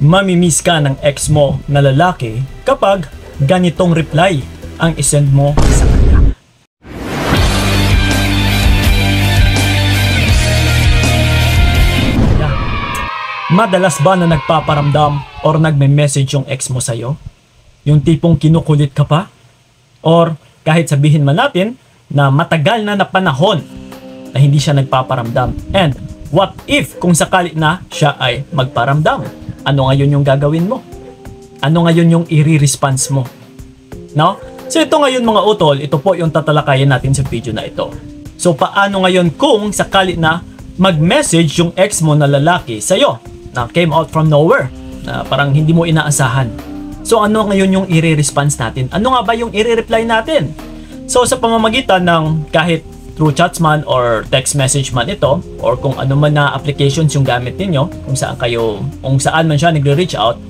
mamimiss ka ng ex mo na lalaki kapag ganitong reply ang isend mo sa kanya. Madalas ba na nagpaparamdam or nagme-message yung ex mo sa'yo? Yung tipong kinukulit ka pa? Or kahit sabihin man natin na matagal na panahon na hindi siya nagpaparamdam. And what if kung sakali na siya ay magparamdam? Ano ngayon yung gagawin mo? Ano ngayon yung i-response mo? No? So ito ngayon mga utol, ito po yung tatalakayin natin sa video na ito. So paano ngayon kung sakali na mag-message yung ex mo na lalaki sa'yo na came out from nowhere, na parang hindi mo inaasahan? So ano ngayon yung i-response natin? Ano nga ba yung i-reply natin? So sa pamamagitan ng kahit through chats man or text message man ito, or kung ano man na applications yung gamit ninyo, kung saan man siya nagre-reach out.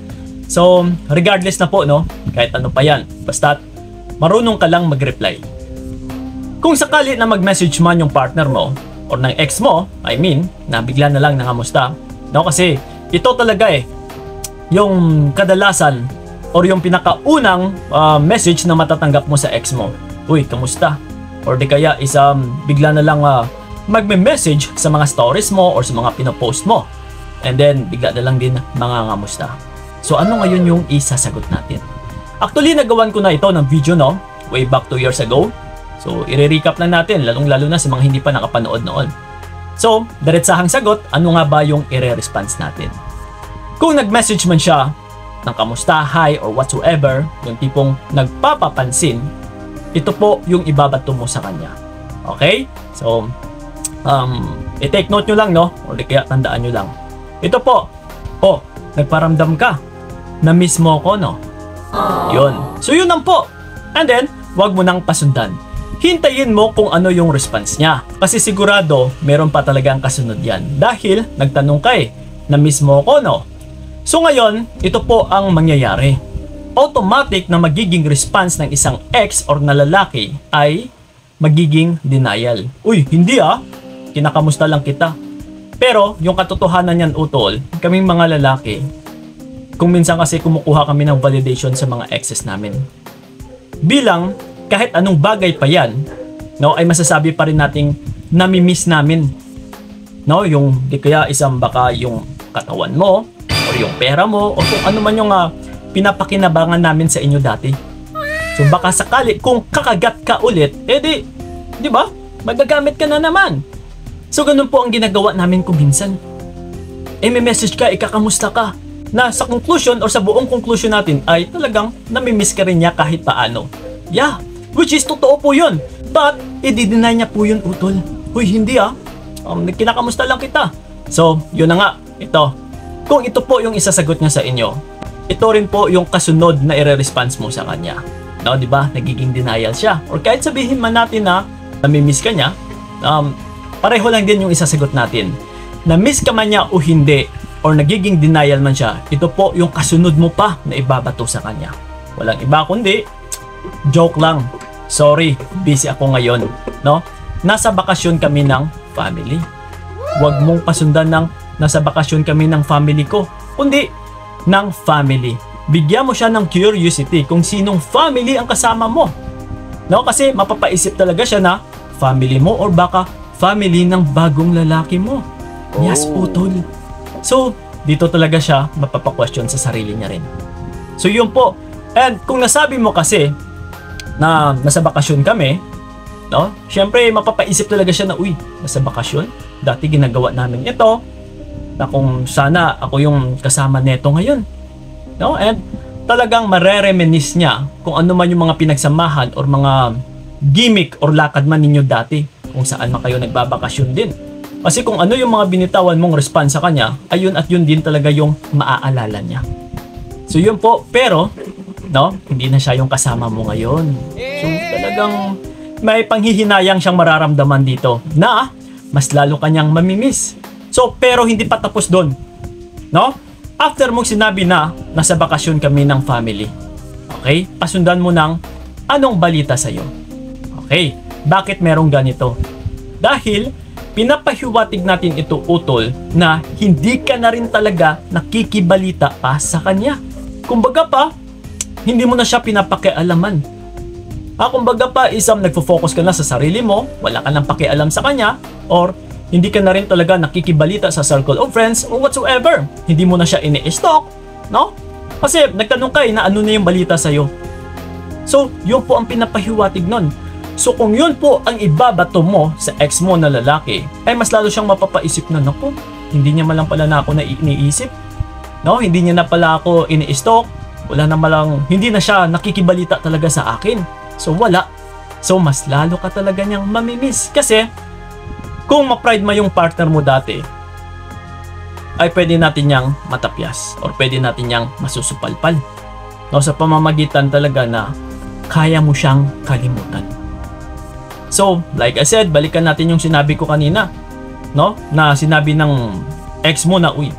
So regardless na po, no, kahit ano pa yan, basta marunong ka lang mag-reply. Kung sakali na mag-message man yung partner mo or ng ex mo, I mean, na bigla na lang nangamusta, no, kasi ito talaga yung kadalasan or yung pinakaunang message na matatanggap mo sa ex mo. Uy, kamusta? Or di kaya bigla na lang magme-message sa mga stories mo or sa mga pinopost mo. And then bigla na lang din mangangamusta. So ano ngayon yung isasagot natin? Actually, nagawan ko na ito ng video, no? Way back 2 years ago. So i-recap lang natin, lalong-lalo na sa mga hindi pa nakapanood noon. So, diretsahang sagot, ano nga ba yung i-response natin? Kung nag-message man siya ng kamusta, hi, or whatsoever, yung tipong nagpapapansin, ito po yung ibabato mo sa kanya. Okay? So, i-take note nyo lang, no? O di kaya tandaan nyo lang. Ito po, nagparamdam ka. Na-miss mo ko, no? Yun. So, yun lang po. And then, wag mo nang pasundan. Hintayin mo kung ano yung response niya. Kasi sigurado, meron pa talagang kasunod yan. Dahil, nagtanong ka na-miss mo ko, no? So ngayon, ito po ang mangyayari. Automatic na magiging response ng isang ex or na lalaki ay magiging denial. Uy, hindi kinakamusta lang kita. Pero, yung katotohanan niyan utol, kaming mga lalaki, kung minsan kasi kumukuha kami ng validation sa mga exes namin. Bilang, kahit anong bagay pa yan, no, ay masasabi pa rin nating nami-miss namin. No, yung di kaya baka yung katawan mo, or yung pera mo, o kung ano man yung pinapakinabangan namin sa inyo dati. So baka sakali kung kakagat ka ulit, di ba? Magagamit ka na naman. So ganun po ang ginagawa namin kung minsan. May message ka, ikakamusta ka, na sa conclusion or sa buong conclusion natin ay talagang nami-miss ka rin niya kahit paano. Yeah, which is totoo po yun. But, i-deny niya po yun, utol. Huy, hindi kinakamusta lang kita. So, yun na nga, ito. Kung ito po yung isasagot niya sa inyo, ito rin po yung kasunod na i-response mo sa kanya. No, di ba? Nagiging denial siya. Or kahit sabihin man natin na nami-miss ka niya, pareho lang din yung isasagot natin. Na-miss ka man niya o hindi, or nagiging denial man siya, ito po yung kasunod mo pa na ibabato sa kanya. Walang iba kundi, joke lang. Sorry, busy ako ngayon. No? Nasa bakasyon kami ng family. Huwag mong pasundan ng nasa bakasyon kami ng family ko, kundi ng family. Bigyan mo siya ng curiosity kung sinong family ang kasama mo. No? Kasi mapapaisip talaga siya na family mo or baka family ng bagong lalaki mo. Yes, utol. So, dito talaga siya mapapa-question sa sarili niya rin. So, yun po. And kung nasabi mo kasi na nasa bakasyon kami, no? Siyempre, mapapaisip talaga siya na, uy, nasa bakasyon? Dati ginagawa namin ito, na kung sana ako yung kasama neto ngayon. No? And talagang marereminis niya kung ano man yung mga pinagsamahan or mga gimmick or lakad man ninyo dati kung saan man kayo nagbabakasyon din. Kasi kung ano yung mga binitawan mong response sa kanya, ayun at yun din talaga yung maaalala niya. So yun po, pero no, hindi na siya yung kasama mo ngayon. So talagang may panghihinayang siyang mararamdaman dito na mas lalo kanyang mamimiss. So pero hindi pa tapos doon. No? After mong sinabi na nasa bakasyon kami ng family. Okay? Pasundan mo ng anong balita sa'yo. Okay? Bakit merong ganito? Dahil pinapahiwatig natin ito, utol, na hindi ka na rin talaga nakikibalita pa sa kanya. Kumbaga pa, hindi mo na siya pinapakialaman. Kumbaga pa, nagfo-focus ka na sa sarili mo, wala ka nang pakialam sa kanya, or hindi ka na rin talaga nakikibalita sa circle of friends or whatsoever. Hindi mo na siya ini-stalk, no? Kasi nagtanong ka na ano na yung balita sa'yo. So, yun po ang pinapahiwatig nun. So, kung yun po ang ibabato mo sa ex mo na lalaki, ay mas lalo siyang mapapaisip na, naku, hindi niya malang pala na ako iniisip. No? Hindi niya na pala ako ini-stalk. Wala na malang, hindi na siya nakikibalita talaga sa akin. So, wala. So, mas lalo ka talaga niyang mamimiss. Kasi, kung ma-pride mo yung partner mo dati, ay pwede natin niyang matapyas or pwede natin niyang masusupalpal. No? Sa pamamagitan talaga na kaya mo siyang kalimutan. So, like I said, balikan natin yung sinabi ko kanina, no? Na sinabi ng ex mo na, uy,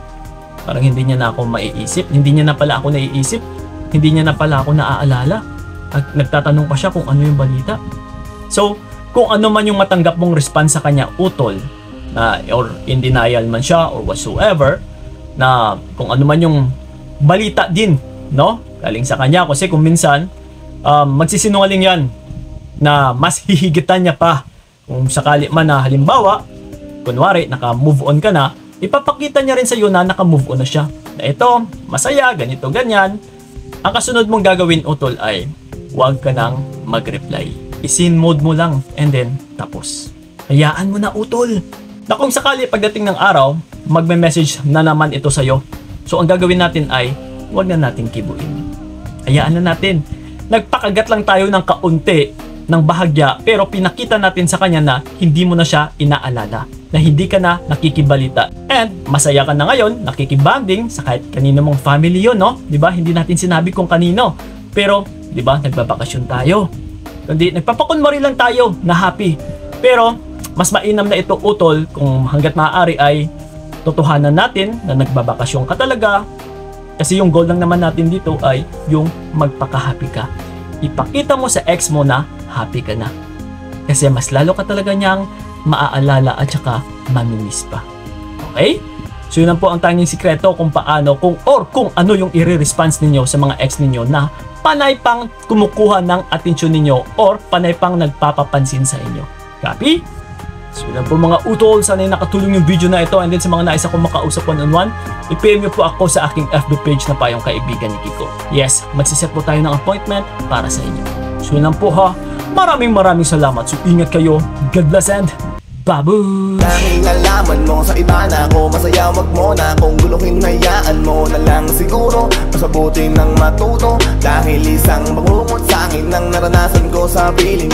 parang hindi niya na ako maiisip, hindi niya na pala ako naiisip, hindi niya na pala ako naaalala. At nagtatanong pa siya kung ano yung balita. So, kung ano man yung matanggap mong response sa kanya, utol, or in denial man siya or whatsoever, na kung ano man yung balita din, no? Galing sa kanya, kasi kung minsan, magsisinungaling yan, na mas hihigitan niya pa kung sakali man na halimbawa, kunwari naka-move on ka na, ipapakita niya rin sa iyo na naka-move on na siya, na ito, masaya, ganito, ganyan. Ang kasunod mong gagawin, utol, ay huwag ka nang mag-reply. I-scene mode mo lang and then tapos. Hayaan mo na, utol, na kung sakali pagdating ng araw, magme-message na naman ito sa iyo. So ang gagawin natin ay huwag na natin kibuin. Hayaan na natin. Nagpakagat lang tayo ng kaunti ng bahagya, pero pinakita natin sa kanya na hindi mo na siya inaalala, na hindi ka na nakikibalita, and masaya ka na ngayon, nakikibanding sa kahit kanino mong family yun, no? Diba? Hindi natin sinabi kung kanino, pero diba, nagbabakasyon tayo, hindi, nagpapakunwari lang tayo na happy, pero mas mainam na ito, utol, kung hanggat maaari ay totohanan natin na nagbabakasyon ka talaga, kasi yung goal lang naman natin dito ay yung magpaka-happy ka. Ipakita mo sa ex mo na happy ka na. Kasi mas lalo ka talaga niyang maaalala at saka mamimiss pa. Okay? So yun lang po ang tanging sikreto kung paano, kung ano yung i-response ninyo sa mga ex ninyo na panay pang kumukuha ng atensyon ninyo or panay pang nagpapapansin sa inyo. Copy? So yun lang po mga utol, sana nakatulong yung video na ito, and then sa mga nais akong makausap one-on-one, i-PM nyo po ako sa aking FB page na Payong Kaibigan ni Kiko. Yes, magsiset po tayo ng appointment para sa inyo. So yun lang po ha, maraming salamat. So ingat kayo, God bless and babu! Tanging nalaman mo sa iba na ako masaya, wag mo na kung guluhin, hayaan mo na lang siguro. Masabuti ng matuto dahil isang bangungot sa akin ang naranasan ko sa piling.